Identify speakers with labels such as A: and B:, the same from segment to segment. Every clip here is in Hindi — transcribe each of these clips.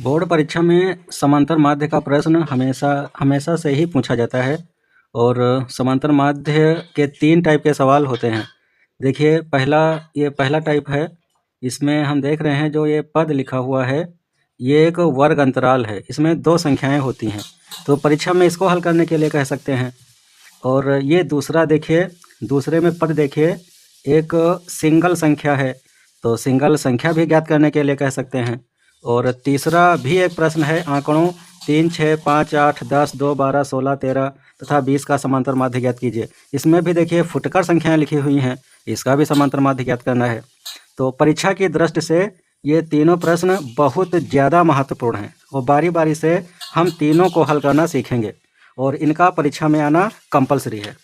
A: बोर्ड परीक्षा में समांतर माध्य का प्रश्न हमेशा हमेशा से ही पूछा जाता है और समांतर माध्य के 3 टाइप के सवाल होते हैं। देखिए ये पहला टाइप है। इसमें हम देख रहे हैं जो ये पद लिखा हुआ है, ये एक वर्ग अंतराल है। इसमें 2 संख्याएं होती हैं, तो परीक्षा में इसको हल करने के लिए कह सकते हैं। और ये दूसरा देखिए, दूसरे में पद देखिए, एक सिंगल संख्या है, तो सिंगल संख्या भी ज्ञात करने के लिए कह सकते हैं। और तीसरा भी एक प्रश्न है, आंकड़ों 3, 6, 5, 8, 10, 2, 12, 16, 13 तथा 20 का समांतर माध्य ज्ञात कीजिए। इसमें भी देखिए फुटकर संख्याएं लिखी हुई हैं, इसका भी समांतर माध्य ज्ञात करना है। तो परीक्षा की दृष्टि से ये तीनों प्रश्न बहुत ज़्यादा महत्वपूर्ण हैं और बारी बारी से हम तीनों को हल करना सीखेंगे और इनका परीक्षा में आना कंपलसरी है।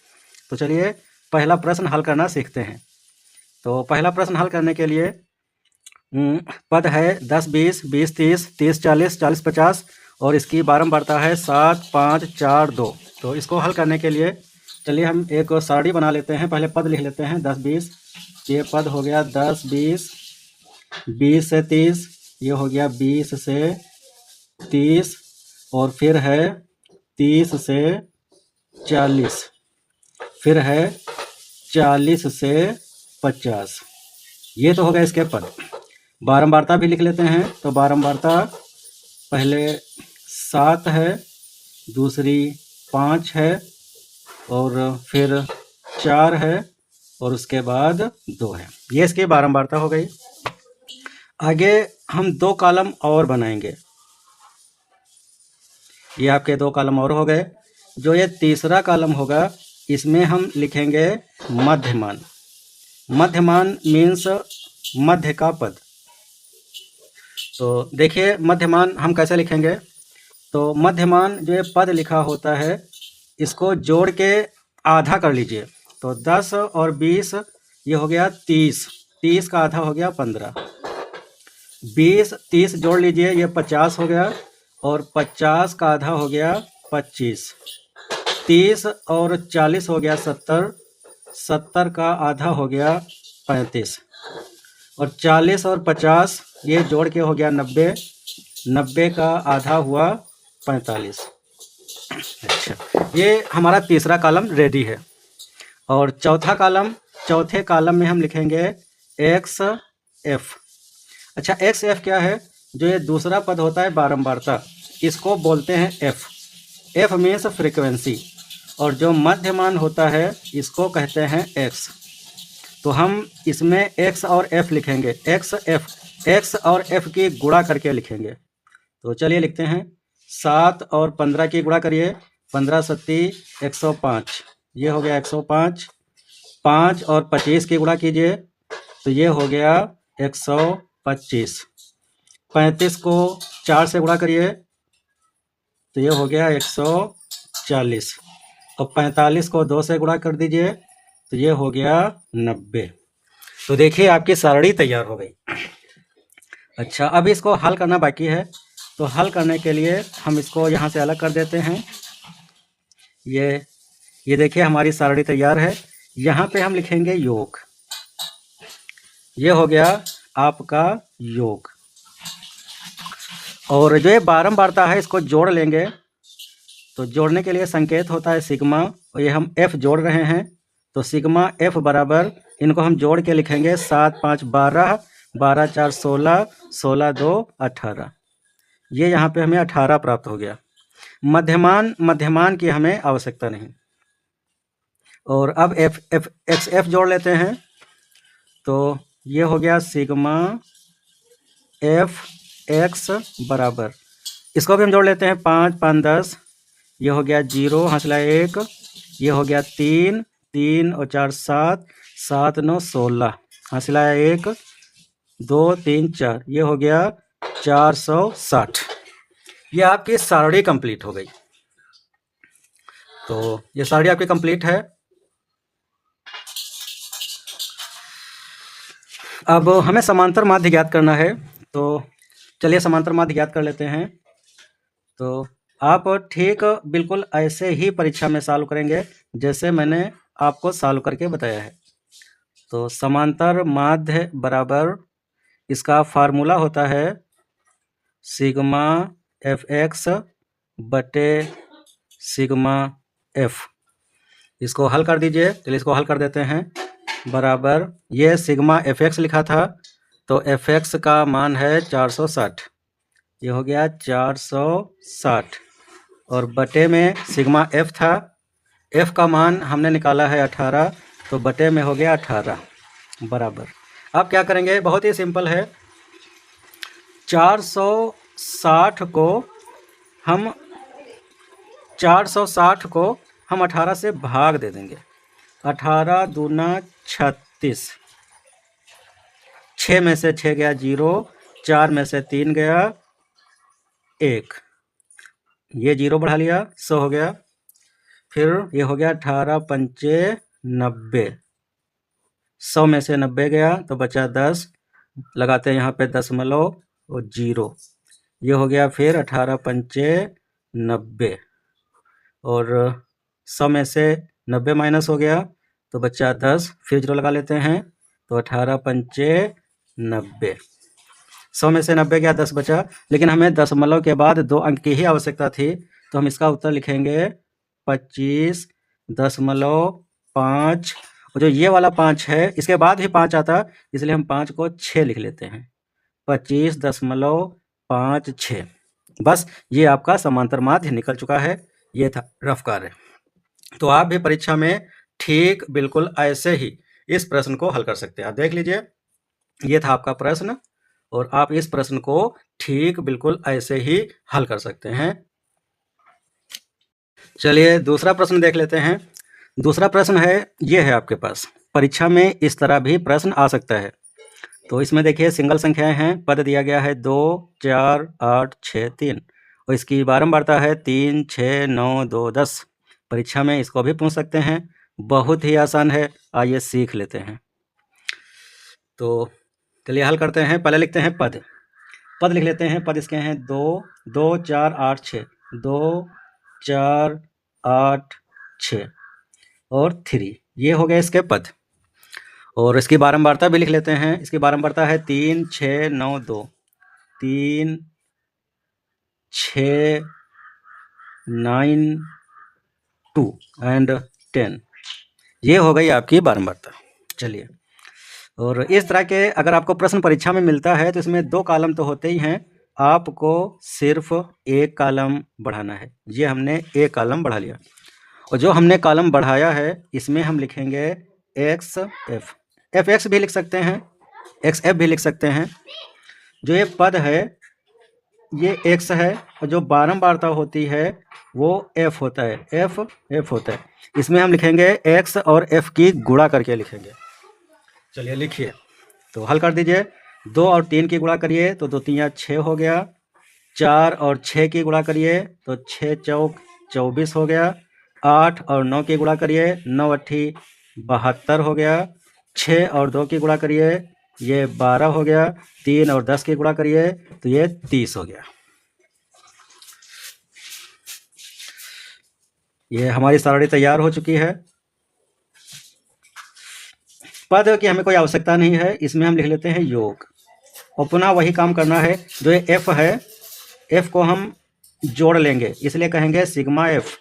A: तो चलिए पहला प्रश्न हल करना सीखते हैं। तो पहला प्रश्न हल करने के लिए पद है 10, 20, 20, 30, 30, 40, 40, 50 और इसकी बारंबारता है 7, 5, 4, 2। तो इसको हल करने के लिए चलिए हम एक सारणी बना लेते हैं। पहले पद लिख लेते हैं 10, 20। ये पद हो गया 10, 20, 20 से 30, ये हो गया 20 से 30 और फिर है 30 से 40, फिर है 40 से 50। ये तो हो गया इसके पद। बारंबारता भी लिख लेते हैं। तो बारंबारता पहले 7 है, दूसरी 5 है और फिर 4 है और उसके बाद 2 है। ये इसकी बारंबारता हो गई। आगे हम 2 कॉलम और बनाएंगे। ये आपके 2 कॉलम और हो गए। जो ये तीसरा कॉलम होगा, इसमें हम लिखेंगे मध्यमान। मध्यमान मीन्स मध्य का पद। तो देखिए मध्यमान हम कैसे लिखेंगे। तो मध्यमान जो ये पद लिखा होता है, इसको जोड़ के आधा कर लीजिए। तो 10 और 20 ये हो गया 30, 30 का आधा हो गया 15। 20, 30 जोड़ लीजिए, ये 50 हो गया और 50 का आधा हो गया 25। 30 और 40 हो गया 70, 70 का आधा हो गया 35 और 40 और 50 ये जोड़ के हो गया 90, 90 का आधा हुआ 45। अच्छा, ये हमारा तीसरा कॉलम रेडी है। और चौथे कॉलम में हम लिखेंगे एक्स एफ। अच्छा, एक्स एफ क्या है? जो ये दूसरा पद होता है बारंबारता, इसको बोलते हैं एफ। F means frequency. और जो मध्यमान होता है इसको कहते हैं एक्स। तो हम इसमें एक्स और एफ लिखेंगे। एक्स एफ, एक्स और एफ की गुणा करके लिखेंगे। तो चलिए लिखते हैं। 7 और 15 की गुणा करिए। 15 सत्ती 105, ये हो गया 105। 5 और 25 की गुणा कीजिए, तो ये हो गया 125। 35 को 4 से गुणा करिए, तो ये हो गया 140 और 45 को 2 से गुणा कर दीजिए, तो ये हो गया 90। तो देखिए आपकी सारणी तैयार हो गई। अच्छा, अब इसको हल करना बाकी है। तो हल करने के लिए हम इसको यहाँ से अलग कर देते हैं। ये देखिए हमारी सारणी तैयार है। यहाँ पे हम लिखेंगे योग। ये हो गया आपका योग। और जो ये बारंबारता है इसको जोड़ लेंगे। तो जोड़ने के लिए संकेत होता है सिग्मा, और ये हम एफ जोड़ रहे हैं। तो सिग्मा एफ बराबर, इनको हम जोड़ के लिखेंगे 7, 5, 12, 12, 4, 16, 16, 2, 18। ये यहाँ पे हमें 18 प्राप्त हो गया। मध्यमान की हमें आवश्यकता नहीं। और अब एक्स एफ जोड़ लेते हैं। तो ये हो गया सिग्मा एफ एक्स बराबर, इसको भी हम जोड़ लेते हैं। 5, 5, 10, ये हो गया 0, हंसला 1, ये हो गया 3, 3 और 4, 7, 7, 9, 16, हंसला 1, 2, 3, 4, ये हो गया 460। ये आपकी सारणी कंप्लीट हो गई। तो ये सारणी आपकी कंप्लीट है। अब हमें समांतर माध्य ज्ञात करना है। तो चलिए समांतर माध्य ज्ञात कर लेते हैं। तो आप ठीक बिल्कुल ऐसे ही परीक्षा में सॉल्व करेंगे जैसे मैंने आपको सॉल्व करके बताया है। तो समांतर माध्य बराबर, इसका फार्मूला होता है सिग्मा एफ एक्स बटे सिग्मा एफ। इसको हल कर दीजिए। चलिए इसको हल कर देते हैं। बराबर ये सिग्मा एफ एक्स लिखा था, तो एफ एक्स का मान है 460। ये हो गया 460 और बटे में सिग्मा एफ था, एफ का मान हमने निकाला है 18, तो बटे में हो गया 18 बराबर। अब क्या करेंगे, बहुत ही सिंपल है। 460 को हम 18 से भाग दे देंगे। 18 दूना 36, 6 में से 6 गया 0, 4 में से 3 गया 1, ये 0 बढ़ा लिया, 100 हो गया। फिर ये हो गया 18 पंचे 90, 100 में से 90 गया तो बचा 10, लगाते हैं यहाँ पे दशमलव और 0, ये हो गया फिर 18 पंचे 90 और 100 में से 90 माइनस हो गया तो बचा 10, फिर 0 लगा लेते हैं तो 18 पंचे 90, 100 में से 90 गया 10 बचा, लेकिन हमें दशमलव के बाद 2 अंक की ही आवश्यकता थी, तो हम इसका उत्तर लिखेंगे 25.5। और जो ये वाला 5 है इसके बाद भी 5 आता, इसलिए हम 5 को 6 लिख लेते हैं, 25.56। बस ये आपका समांतर माध्य निकल चुका है। ये था रफ कार्य। तो आप भी परीक्षा में ठीक बिल्कुल ऐसे ही इस प्रश्न को हल कर सकते हैं। आप देख लीजिए, ये था आपका प्रश्न और आप इस प्रश्न को ठीक बिल्कुल ऐसे ही हल कर सकते हैं। चलिए दूसरा प्रश्न देख लेते हैं। दूसरा प्रश्न है, ये है आपके पास, परीक्षा में इस तरह भी प्रश्न आ सकता है। तो इसमें देखिए सिंगल संख्याएं हैं, पद दिया गया है 2 4 8 6 3 और इसकी बारंबारता है 3 6 9 2 10। परीक्षा में इसको भी पूछ सकते हैं, बहुत ही आसान है, आइए सीख लेते हैं। तो चलिए हल करते हैं। पहले लिखते हैं पद लिख लेते हैं। पद इसके हैं 2 2 4 8 6, 2 4 8 6 और 3, ये हो गए इसके पद। और इसकी बारंबारता भी लिख लेते हैं। इसकी बारंबारता है 3 6 9 2, 3 6 9 2 एंड 10, ये हो गई आपकी बारंबारता। चलिए, और इस तरह के अगर आपको प्रश्न परीक्षा में मिलता है तो इसमें 2 कॉलम तो होते ही हैं, आपको सिर्फ 1 कॉलम बढ़ाना है। ये हमने 1 कॉलम बढ़ा लिया और जो हमने कॉलम बढ़ाया है इसमें हम लिखेंगे एक्स एफ, एफ एक्स भी लिख सकते हैं, एक्स एफ भी लिख सकते हैं। जो ये पद है ये एक्स है और जो बारंबारता होती है वो एफ होता है, एफ होता है। इसमें हम लिखेंगे एक्स और एफ की गुणा करके लिखेंगे। चलिए लिखिए, तो हल कर दीजिए। 2 और 3 की गुणा करिए तो 2 3 6 हो गया, 4 और 6 की गुणा करिए तो 6 चौक 24 हो गया, 8 और 9 की गुणा करिए 9 अट्ठी 72 हो गया, 6 और 2 की गुणा करिए ये 12 हो गया, 3 और 10 की गुणा करिए तो ये 30 हो गया। ये हमारी सारणी तैयार हो चुकी है। पद की हमें कोई आवश्यकता नहीं है, इसमें हम लिख लेते हैं योग और पुनः वही काम करना है। जो ये एफ है, एफ को हम जोड़ लेंगे, इसलिए कहेंगे सिग्मा एफ।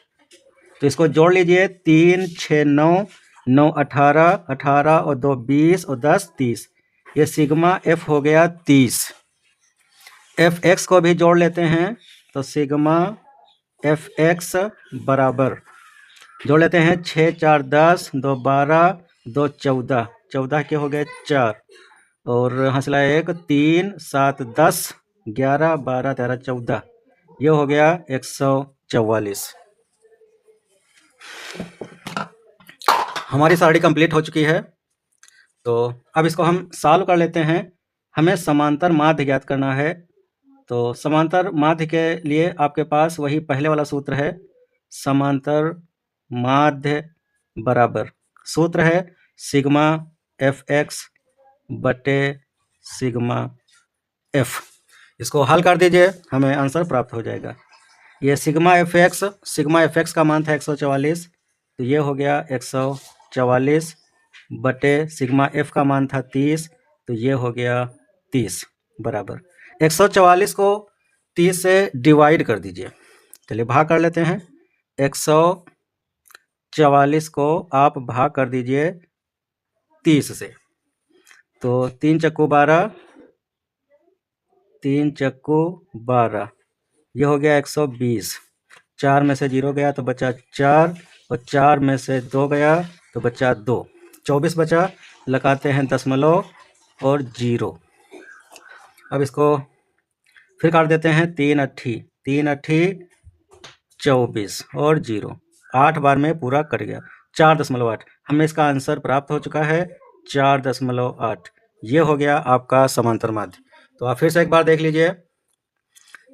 A: तो इसको जोड़ लीजिए, 3 6 9 9 18 18 और 2 20 और 10 30, ये सिग्मा एफ हो गया 30। एफ एक्स को भी जोड़ लेते हैं तो सिग्मा एफ एक्स बराबर जोड़ लेते हैं 6 4 10 2 12 2 14, 14 के हो गए 4 और हंसला 1 3 7 10 11 12 13 14, ये हो गया 144। हमारी सारणी कंप्लीट हो चुकी है। तो अब इसको हम सॉल्व कर लेते हैं। हमें समांतर माध्य ज्ञात करना है। तो समांतर माध्य के लिए आपके पास वही पहले वाला सूत्र है, समांतर माध्य बराबर सूत्र है सिग्मा एफ एक्स बटे सिग्मा एफ। इसको हल कर दीजिए, हमें आंसर प्राप्त हो जाएगा। ये सिग्मा एफ एक्स का मान था 144, तो ये हो गया 144 बटे सिग्मा एफ का मान था 30, तो ये हो गया 30 बराबर 144 को 30 से डिवाइड कर दीजिए। चलिए भाग कर लेते हैं। 144 को आप भाग कर दीजिए 30 से, तो 3 चक्कू 12, 3 चक्कू 12, ये हो गया 120। 4 में से 0 गया तो बचा 4, और 4 में से 2 गया तो बचा 2, 24 बचा। लगाते हैं दशमलव और 0। अब इसको फिर काट देते हैं। 3 अट्ठी 24 और 0, 8 बार में पूरा कट गया। 4.8 हमें इसका आंसर प्राप्त हो चुका है, 4.8। ये हो गया आपका समांतर माध्य। तो आप फिर से एक बार देख लीजिए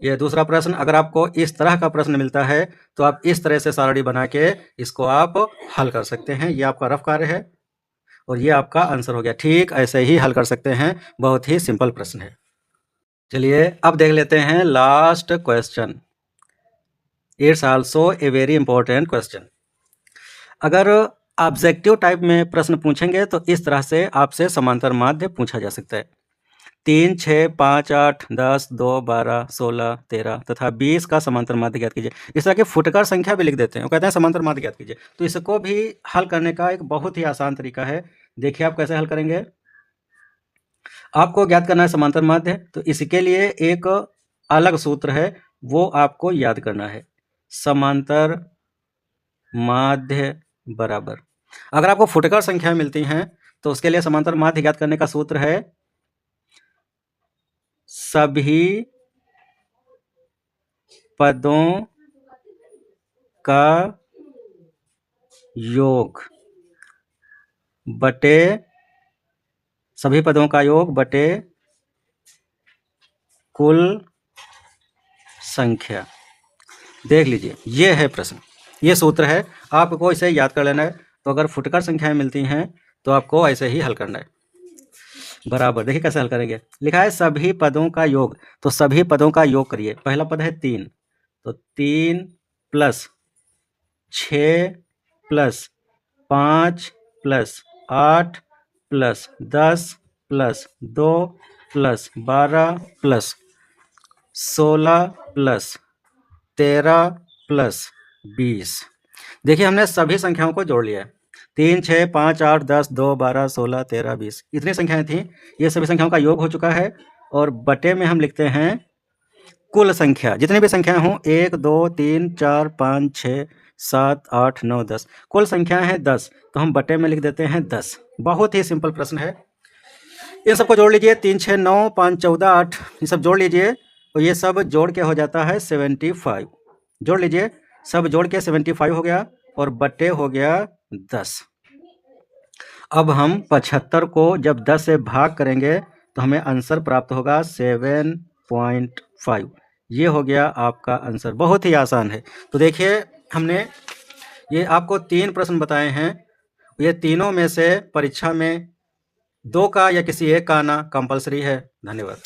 A: ये दूसरा प्रश्न। अगर आपको इस तरह का प्रश्न मिलता है तो आप इस तरह से सारणी बना के इसको आप हल कर सकते हैं। ये आपका रफ कार्य है और ये आपका आंसर हो गया। ठीक ऐसे ही हल कर सकते हैं, बहुत ही सिंपल प्रश्न है। चलिए अब देख लेते हैं last question. It's also a very important question. अगर ऑब्जेक्टिव टाइप में प्रश्न पूछेंगे तो इस तरह से आपसे समांतर माध्य पूछा जा सकता है। 3, 6, 5, 8, 10, 2, 12, 16, 13 तथा 20 का समांतर माध्य ज्ञात कीजिए। इस तरह की फुटकर संख्या भी लिख देते हैं, वो कहते हैं समांतर माध्य ज्ञात कीजिए। तो इसको भी हल करने का एक बहुत ही आसान तरीका है। देखिए आप कैसे हल करेंगे। आपको ज्ञात करना है समांतर माध्य, तो इसके लिए एक अलग सूत्र है, वो आपको याद करना है। समांतर माध्य बराबर, अगर आपको फुटकर संख्या मिलती हैं तो उसके लिए समांतर माध्य ज्ञात करने का सूत्र है सभी पदों का योग बटे सभी पदों का योग बटे कुल संख्या। देख लीजिए ये है प्रश्न, ये सूत्र है, आपको इसे याद कर लेना है। तो अगर फुटकर संख्याएं मिलती हैं तो आपको ऐसे ही हल करना है। बराबर देखिए कैसे हल करेंगे। लिखा है सभी पदों का योग, तो सभी पदों का योग करिए। पहला पद है 3, तो 3 plus 6 plus 5 plus 8 plus 10 plus 2 plus 12 plus 16 plus 13 plus 20। देखिए हमने सभी संख्याओं को जोड़ लिया है। 3, 6, 5, 8, 10, 2, 12, 16, 13, 20 इतनी संख्याएं थी। ये सभी संख्याओं का योग हो चुका है और बटे में हम लिखते हैं कुल संख्या। जितनी भी संख्याएं हों 1, 2, 3, 4, 5, 6, 7, 8, 9, 10, कुल संख्याएं हैं 10, तो हम बटे में लिख देते हैं 10। बहुत ही सिंपल प्रश्न है। इन सबको जोड़ लीजिए। 3, 6, 9, 5, 14, 8 ये सब जोड़ लीजिए और ये सब जोड़ के हो जाता है 75। जोड़ लीजिए, सब जोड़ के 75 हो गया और बटे हो गया 10। अब हम 75 को जब 10 से भाग करेंगे तो हमें आंसर प्राप्त होगा 7.5। ये हो गया आपका आंसर। बहुत ही आसान है। तो देखिए हमने ये आपको 3 प्रश्न बताए हैं, ये तीनों में से परीक्षा में 2 का या किसी एक का आना कंपलसरी है। धन्यवाद।